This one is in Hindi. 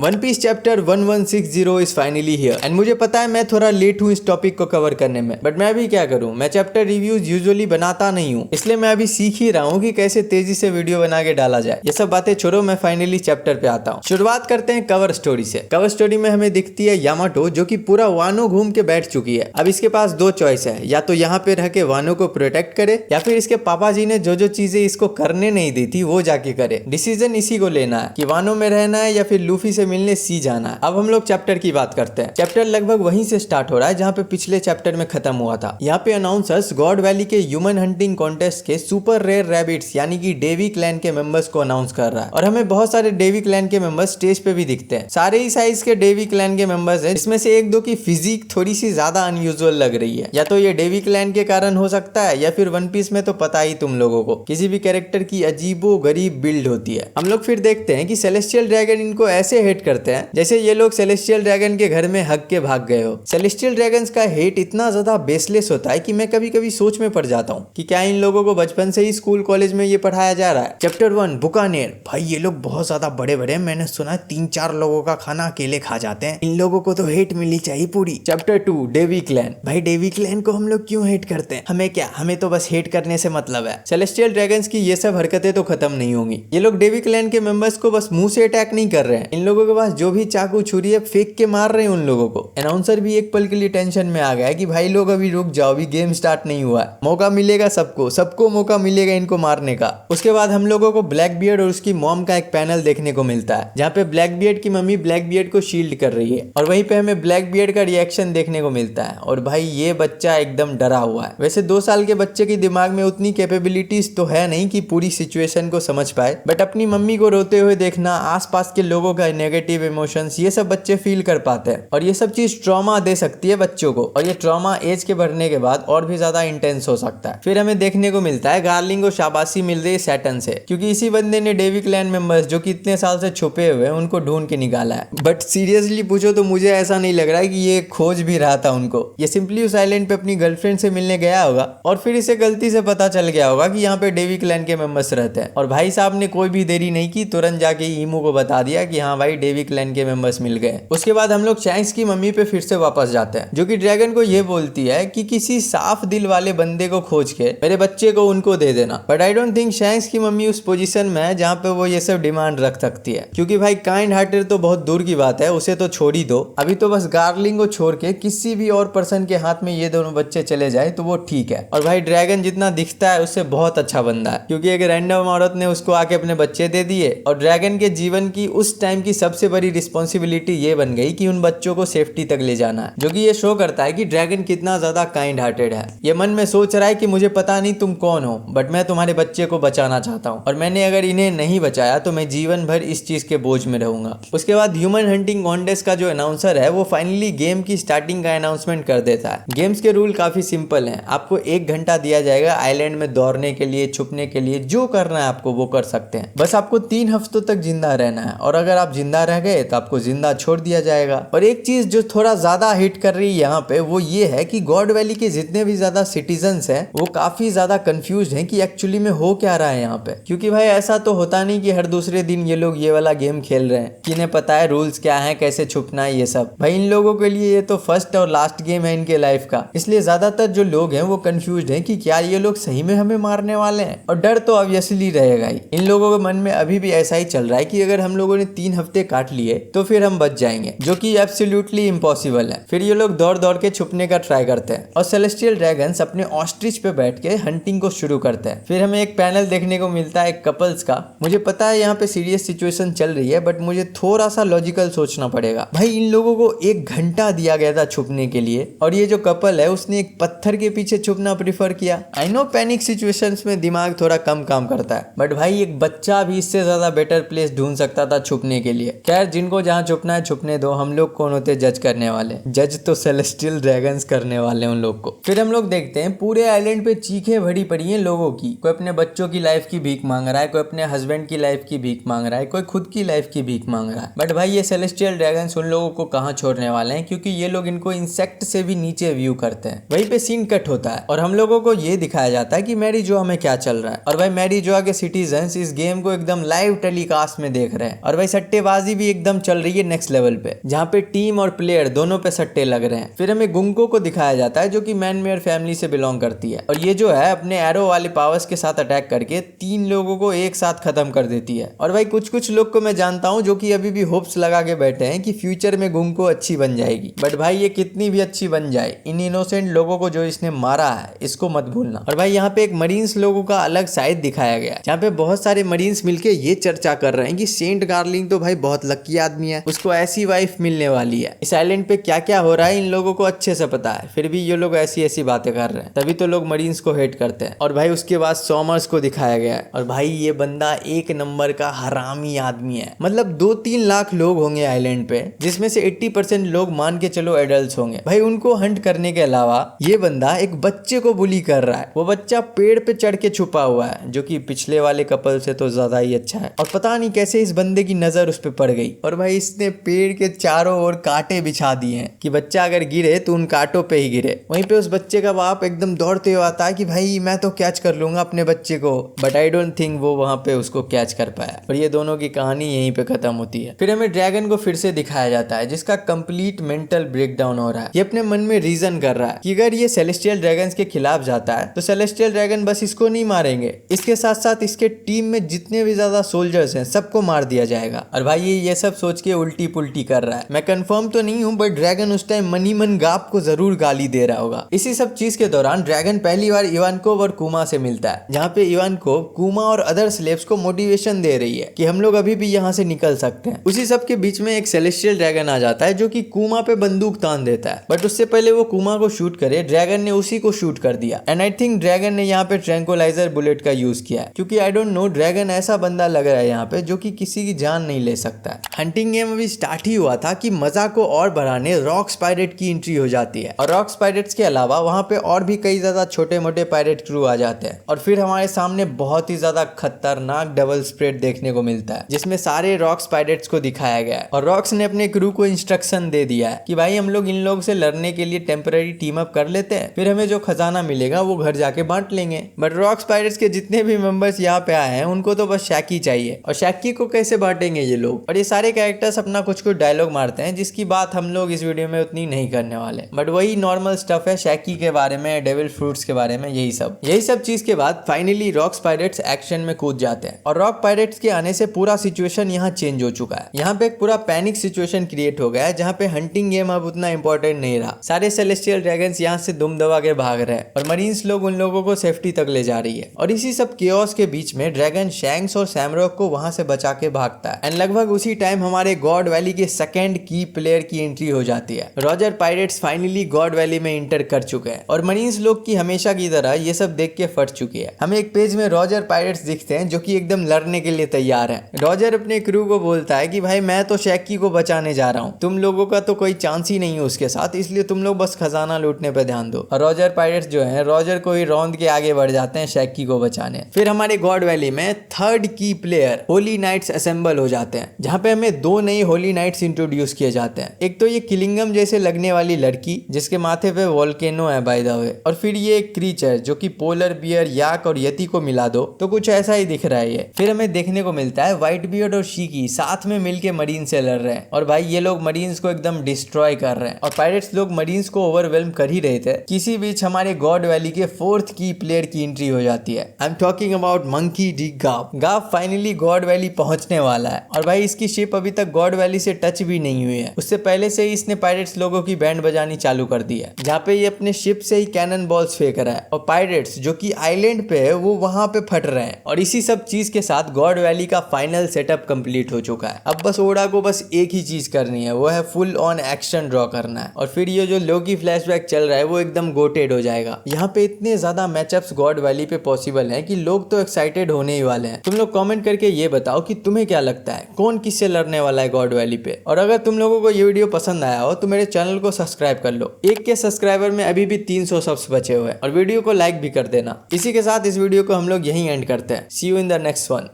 One piece chapter 1160 is finally here and मुझे पता है मैं थोड़ा लेट हूँ इस टॉपिक को कवर करने में, बट मैं अभी क्या करूँ, मैं चैप्टर रिव्यूज यूजुअली बनाता नहीं हूँ, इसलिए मैं अभी सीख ही रहा हूँ कि कैसे तेजी से वीडियो बना के डाला जाए। ये सब बातें छोड़ो, मैं फाइनली चैप्टर पे आता हूँ। शुरुआत करते हैं कवर स्टोरी से। कवर स्टोरी में हमें दिखती है यामाटो जो कि पूरा वानो घूम के बैठ चुकी है। अब इसके पास दो चॉइस है, या तो यहाँ पे रह के वानो को प्रोटेक्ट करे या फिर इसके पापा जी ने जो जो चीजें इसको करने नहीं दी थी वो जाके करे। डिसीजन इसी को लेना है कि वानो में रहना है या फिर लूफी से मिलने सी जाना है। अब हम लोग चैप्टर की बात करते हैं। चैप्टर लगभग वहीं से स्टार्ट हो रहा है जहाँ पे पिछले चैप्टर में खत्म हुआ था। यहाँ पे अनाउंसर्स गॉड वैली के ह्यूमन हंटिंग कॉन्टेस्ट के सुपर रेयर रैबिट्स यानी कि डेवी क्लैन के मेंबर्स को अनाउंस कर रहा है और हमें बहुत सारे डेवी क्लैन के मेंबर्स स्टेज पे भी दिखते हैं। सारे ही साइज के डेवी क्लैन के मेंबर्स हैं, इसमें से एक दो की फिजिक थोड़ी सी ज्यादा अनयूजुअल लग रही है। या तो ये डेवी क्लैन के कारण हो सकता है या फिर वन पीस में तो पता ही तुम लोगों को किसी भी कैरेक्टर की अजीबो गरीब बिल्ड होती है। हम लोग फिर देखते हैं कि सेलेस्टियल ड्रैगन इनको ऐसे हेट करते हैं जैसे ये लोग सेलेस्टियल ड्रैगन के घर में हक के भाग गए हो। सेलेस्टियल ड्रैगन्स का हेट इतना ज्यादा बेसलेस होता है कि मैं कभी कभी सोच में पड़ जाता हूँ कि क्या इन लोगों को बचपन से ही स्कूल कॉलेज में ये पढ़ाया जा रहा है। चैप्टर 1 बुकानेर। भाई ये लोग बहुत ज्यादा बड़े बड़े, मैंने सुना है 3-4 लोगों का खाना अकेले खा जाते हैं। इन लोगों को तो हेट मिलनी चाहिए पूरी। Chapter 2 Davy clan. भाई डेवी क्लैन को हम लोग क्यों हेट करते हैं? हमें क्या, हमें तो बस हेट करने से मतलब है। सेलेस्टियल ड्रैगन्स की ये सब हरकतें तो खत्म नहीं होंगी। ये लोग डेवी क्लैन के मेंबर्स को बस मुंह से अटैक नहीं कर रहे हैं, इन लोगों के पास जो भी चाकू छुरी है फेंक के मार रहे हैं उन लोगों को। अनाउंसर भी एक पल के लिए टेंशन में आ गया है कि भाई लोग अभी रुक जाओ, अभी गेम स्टार्ट नहीं हुआ है, मौका मिलेगा सबको मौका मिलेगा इनको मारने का। उसके बाद हम लोगों को ब्लैक बियर्ड और उसकी मॉम का एक पैनल देखने को मिलता है जहाँ पे ब्लैक बियर्ड की मम्मी ब्लैक बियर्ड को शील्ड कर रही है और वहीं पे हमें ब्लैक बियर्ड का रिएक्शन देखने को मिलता है। और भाई ये बच्चा एकदम डरा हुआ है। वैसे 2 साल के बच्चे के दिमाग में उतनी कैपेबिलिटीज तो है नहीं कि पूरी सिचुएशन को समझ पाए, बट अपनी मम्मी को रोते हुए देखना, आसपास के लोगों का नेगेटिव इमोशंस, ये सब बच्चे फील कर पाते हैं और ये सब चीज ट्रॉमा दे सकती है बच्चों को। और ये ट्रॉमा एज के बढ़ने के बाद और भी ज्यादा इंटेंस हो सकता है। फिर हमें देखने को मिलता है गार्लिंग को शाबाशी मिल रही है सैटन से, क्योंकि इसी बंदे ने डेवी क्लैन मेंबर्स जो कि इतने साल से छुपे हुए हैं उनको ढूंढ के निकाला है। बट सीरियसली पूछो तो मुझे ऐसा नहीं लग रहा है कि ये खोज भी रहा था उनको। ये सिंपली उस आइलैंड पे अपनी गर्लफ्रेंड से मिलने गया होगा और फिर इसे गलती से पता चल गया होगा कि यहाँ पे डेवी क्लैन के मेंबर्स रहते हैं और भाई साहब ने कोई भी देरी नहीं की, तुरंत जाके ईमू को बता दिया कि हाँ भाई डेवी क्लैन के मेंबर्स मिल गए। उसके बाद हम लोग शैंक्स की मम्मी पे फिर से वापस जाते हैं जो कि ड्रैगन को ये बोलती है कि किसी साफ दिल वाले बंदे को खोज के मेरे बच्चे को उनको दे देना। But I don't think shanks की मम्मी उस पोजीशन में है जहाँ पे वो ये सब डिमांड रख सकती है, क्योंकि भाई काइंड हार्टेड तो बहुत दूर की बात है, उसे तो छोड़ ही दो। अभी तो बस गार्लिंग को छोड़ के किसी भी और पर्सन के हाथ में ये दोनों बच्चे चले जाए तो वो ठीक है। और भाई ड्रैगन जितना दिखता है उससे बहुत अच्छा बंदा है, क्योंकि एक रैंडम औरत ने उसको आके अपने बच्चे दे दिए और ड्रैगन के जीवन की उस टाइम की सबसे बड़ी रिस्पॉन्सिबिलिटी ये बन गई कि उन बच्चों को सेफ्टी तक ले जाना है, जो कि ये शो करता है कि ड्रैगन कितना ज्यादा काइंड हार्टेड है। ये मन में सोच रहा है कि मुझे पता नहीं तुम कौन हो, बट मैं तुम्हारे बच्चे को बचाना चाहता हूँ और मैंने अगर इन्हें नहीं बचाया तो मैं जीवन भर इस चीज के बोझ में रहूंगा। उसके बाद ह्यूमन हंटिंग कॉन्टेस्ट का जो अनाउंसर है वो फाइनली गेम की स्टार्टिंग का अनाउंसमेंट कर देता है। गेम्स के रूल काफी सिंपल हैं। आपको 1 घंटा दिया जाएगा आइलैंड में दौड़ने के लिए, छुपने के लिए, जो करना है आपको वो कर सकते हैं। बस आपको 3 हफ्तों तक जिंदा रहना है और अगर आप जिंदा रह गए तो आपको जिंदा छोड़ दिया जाएगा। और एक चीज जो थोड़ा ज्यादा हिट कर रही है यहाँ पे वो ये है कि गॉड वैली के जितने भी ज्यादा सिटीजन्स हैं वो काफी ज्यादा कंफ्यूज हैं कि एक्चुअली में हो क्या रहा है यहाँ पे। क्योंकि भाई ऐसा तो होता नहीं कि हर दूसरे दिन ये लोग ये वाला गेम खेल रहे हैं कि इन्हें पता है रूल्स क्या है, कैसे छुपना है, ये सब। भाई इन लोगों के लिए ये तो फर्स्ट और लास्ट गेम है इनके लाइफ का, इसलिए ज्यादातर जो लोग हैं वो कंफ्यूज हैं कि क्या ये लोग सही में हमें मारने वाले हैं। और डर तो ऑब्वियसली रहेगा ही। इन लोगों के मन में अभी भी ऐसा ही चल रहा है कि अगर हम लोगों ने 3 हफ्ते काट लिए तो फिर हम बच जाएंगे, जो कि एब्सोल्युटली इम्पॉसिबल है। फिर ये लोग दौड़ दौड़ के छुपने का ट्राई करते हैं और सेलेस्टियल ड्रैगन्स अपने ऑस्ट्रिच पे बैठ के हंटिंग को शुरू करते हैं। फिर हमें एक पैनल देखने को मिलता है एक कपल्स का। मुझे पता है यहाँ पे सीरियस सिचुएशन चल रही है, बट मुझे थोड़ा सा लॉजिकल सोचना पड़ेगा। भाई इन लोगों को 1 घंटा दिया गया था छुपने के लिए और ये जो कपल है उसने एक पत्थर के पीछे छुपना प्रीफर किया। आई नो पैनिक सिचुएशंस में दिमाग थोड़ा कम काम करता है, बट भाई एक बच्चा भी इससे ज्यादा बेटर प्लेस ढूंढ सकता था छुपने के लिए। खैर जिनको जहाँ छुपना है छुपने दो, हम लोग कौन होते जज करने वाले? जज तो सेलेस्टियल ड्रैगन्स करने वाले उन लोग को। फिर हम लोग देखते हैं पूरे आइलैंड पे चीखें भरी पड़ी हैं लोगों की। कोई अपने बच्चों की लाइफ की भीख मांग रहा है, कोई अपने हस्बैंड की लाइफ की भीख मांग रहा है, कोई खुद की लाइफ की भीख मांग रहा है। बट भाई ये सेलेस्टियल ड्रैगन्स उन लोगों को कहाँ छोड़ने वाले हैं, क्योंकि ये लोग इनको इंसेक्ट से भी नीचे व्यू करते हैं। वहीं पे सीन कट होता है और हम लोगों को ये दिखाया जाता है कि मैरी जोआ में क्या चल रहा है। और भाई मैरी जोआ के सिटीजन्स इस गेम को एकदम लाइव टेलीकास्ट में देख रहे हैं और भाई सट्टेबाजी बल्लेबाजी भी एकदम चल रही है नेक्स्ट लेवल पे, जहाँ पे टीम और प्लेयर दोनों पे सट्टे लग रहे हैं। फिर हमें गुंको को दिखाया जाता है जो कि मैनमेयर फैमिली से बिलोंग करती है, और ये जो है अपने एरो वाले पावर्स के साथ अटैक करके 3 लोगों को एक साथ खत्म कर देती है। और भाई कुछ लोग को मैं जानता हूँ जो कि अभी भी होप्स लगा के बैठे हैं कि फ्यूचर में गुंको अच्छी बन जाएगी, बट भाई ये कितनी भी अच्छी बन जाए, इन इनोसेंट लोगों को जो इसने मारा है इसको मत भूलना। और भाई यहाँ पे एक मरीन्स लोगों का अलग साइड दिखाया गया है, जहाँ पे बहुत सारे मरीन्स मिलके ये चर्चा कर रहे हैं कि सेंट गार्लिंग तो भाई बहुत लकी आदमी है, उसको ऐसी वाइफ मिलने वाली है। इस आइलैंड पे क्या क्या हो रहा है इन लोगों को अच्छे से पता है, फिर भी ये लोग ऐसी ऐसी बातें कर रहे हैं, तभी तो लोग मरीन्स को हेट करते हैं। और भाई उसके बाद सॉमर्स को दिखाया गया है, और भाई ये बंदा एक नंबर का हरामी आदमी है। मतलब 2-3 लाख लोग होंगे आइलैंड पे, जिसमें से 80% लोग मान के चलो एडल्ट होंगे। भाई उनको हंट करने के अलावा ये बंदा एक बच्चे को बुली कर रहा है। वो बच्चा पेड़ पे चढ़ के छुपा हुआ है, जो कि पिछले वाले कपल से तो ज्यादा ही अच्छा है। और पता नहीं कैसे इस बंदे की नजर उस पे पड़ गई, और भाई इसने पेड़ के चारों ओर कांटे बिछा दिए हैं कि बच्चा अगर गिरे तो उन कांटों पे ही गिरे। वहीं पे उस बच्चे का बाप एकदम दौड़ते हुए आता है कि भाई मैं तो कैच कर लूंगा अपने बच्चे को, बट आई डोंट थिंक वो वहां पे उसको कैच कर पाया। और ये दोनों की कहानी यहीं पे खत्म होती है। फिर हमें ड्रैगन को फिर से दिखाया जाता है, जिसका कंप्लीट मेंटल ब्रेकडाउन हो रहा है। ये अपने मन में रीजन कर रहा है कि अगर ये सेलेस्टियल ड्रैगन्स के खिलाफ जाता है तो सेलेस्टियल ड्रैगन बस इसको नहीं मारेंगे, इसके साथ साथ इसके टीम में जितने भी ज्यादा सोल्जर्स हैं सबको मार दिया जाएगा। और भाई ये सब सोच के उल्टी पुल्टी कर रहा है। मैं कंफर्म तो नहीं हूँ, बट ड्रैगन उस टाइम मनी मन गाप को जरूर गाली दे रहा होगा। इसी सब चीज के दौरान ड्रैगन पहली बार इवानकोव और कुमा से मिलता है, जहाँ पे इवानकोव कुमा और अदर स्लेव्स को मोटिवेशन दे रही है कि हम लोग अभी भी यहाँ से निकल सकते हैं। उसी सब के बीच में एक सेलेस्टियल ड्रैगन आ जाता है जो कि कुमा पे बंदूक तान देता है, बट उससे पहले वो कुमा को शूट करे ड्रैगन ने उसी को शूट कर दिया। एंड आई थिंक ड्रैगन ने यहाँ पे ट्रैंकुलाइजर बुलेट का यूज किया है, क्योंकि आई डोंट नो ड्रैगन ऐसा बंदा लग रहा है यहाँ पे जो कि किसी की जान नहीं ले सकता है। हंटिंग गेम अभी स्टार्ट ही हुआ था कि मजा को और बढ़ाने रॉक्स पायरेट की एंट्री हो जाती है, और रॉक्स पायरेट्स के अलावा वहां पे और भी कई ज्यादा छोटे मोटे पायरेट क्रू आ जाते हैं। और फिर हमारे सामने बहुत ही ज्यादा खतरनाक डबल स्प्रेड देखने को मिलता है, जिसमें सारे रॉक्स पायरेट्स को दिखाया गया है। और रॉक्स ने अपने क्रू को इंस्ट्रक्शन दे दिया है कि भाई हम लोग इन लोग से लड़ने के लिए टेम्पररी टीम अप कर लेते हैं, फिर हमें जो खजाना मिलेगा वो घर जाके बांट लेंगे। बट रॉक्स पायरेट्स के जितने भी मेंबर्स यहाँ पे आए हैं उनको तो बस शैकी चाहिए, और शैकी को कैसे बांटेंगे ये लोग। और ये सारे कैरेक्टर्स अपना कुछ डायलॉग मारते हैं, जिसकी बात हम लोग इस वीडियो में उतनी नहीं करने वाले, बट वही नॉर्मल स्टफ है शैकी के बारे में, डेविल फ्रूट्स के बारे में, यही सब चीज के बाद फाइनली रॉक्स पायरेट्स एक्शन में कूद जाते हैं। और रॉक पायरेट्स के आने से पूरा सिचुएशन यहाँ चेंज हो चुका है। यहाँ पे एक पूरा पैनिक सिचुएशन क्रिएट हो गया है, जहाँ पे हंटिंग गेम अब उतना इंपॉर्टेंट नहीं रहा। सारे सेलेस्टियल ड्रैगन्स यहाँ से दुम दबा के भाग रहे हैं, और मरीन्स लोग उन लोगों को सेफ्टी तक ले जा रही है। और इसी सब केओस के बीच में ड्रैगन शैंक्स और सैमरॉक को वहां से बचा के भागता है। एंड लगभग उसी टाइम हमारे गॉड वैली के सेकंड की प्लेयर की एंट्री हो जाती है। Roger pirates finally God valley में इंटर कर चुके हैं, और मरीन्स लोग की हमेशा की तरह ये सब देख के फट चुकी है। हमें एक पेज में रॉजर पायरेट्स दिखते हैं जो कि एकदम लड़ने के लिए तैयार है। रॉजर अपने क्रू को बोलता है कि भाई मैं तो शैकी को बचाने जा रहा हूँ, तुम लोगों का तो कोई चांस ही नहीं है उसके साथ, इसलिए तुम लोग बस खजाना लूटने पे ध्यान दो। और रॉजर पायरेट्स जो है रॉजर को ही रौंद के आगे बढ़ जाते हैं शैकी को बचाने। फिर हमारे गॉड वैली में थर्ड की प्लेयर होली नाइट्स असेंबल हो जाते हैं, जहाँ पे हमें 2 नई होली नाइट्स इंट्रोड्यूस किए जाते हैं। एक तो ये किलिंगम जैसे लगने वाली लड़की जिसके माथे पे वोल्केनो है बाय द वे, और फिर ये एक क्रीचर जो कि पोलर बियर, याक और यति को मिला दो तो कुछ ऐसा ही दिख रहा है ये। फिर हमें देखने को मिलता है व्हाइट बियर्ड और शीकी साथ में मिलके मरीन से लड़ रहे हैं, और भाई ये लोग मरीन्स को एकदम डिस्ट्रॉय कर रहे हैं, और पायरेट्स लोग मरीन्स को ओवरवेल्म कर ही रहे थे। किसी बीच हमारे गॉड वैली के 4th की प्लेयर की एंट्री हो जाती है। I am talking about monkey D गाफ। गाफ finally God valley पहुंचने वाला है, और भाई इसकी शिप अभी तक गॉड वैली से टच भी नहीं हुई है। उससे पहले से ही इसने पायरेट्स लोगों की बैंड बजानी चालू कर दी है, जहाँ पे ये अपने शिप से ही कैनन बॉल्स फेंक रहा है, और पायरेट्स जो कि आइलैंड पे है वो वहां पे फट रहे हैं। और इसी सब चीज के साथ गॉड वैली का फाइनल सेटअप कंप्लीट हो चुका है। अब बस ओडा को बस एक ही चीज करनी है, वो है फुल ऑन एक्शन ड्रॉ करना है, और फिर ये जो लोकी फ्लैशबैक चल रहा है वो एकदम गोटेड हो जाएगा। यहाँ पे इतने ज्यादा मैचअप्स गॉड वैली पे पॉसिबल हैं कि लोग तो एक्साइटेड होने ही वाले हैं। तुम लोग कमेंट करके ये बताओ कि तुम्हें क्या लगता है कौन किससे लड़ने वाला है गॉड वैली पे। और अगर तुम लोगों को ये वीडियो पसंद आया हो तो मेरे चैनल को सब्सक्राइब कर लो। 1K सब्सक्राइबर में अभी भी 300 सब्स बचे हुए हैं, और वीडियो को लाइक भी कर देना। इसी के साथ इस वीडियो को हम लोग यहीं एंड करते हैं। See you in the next one.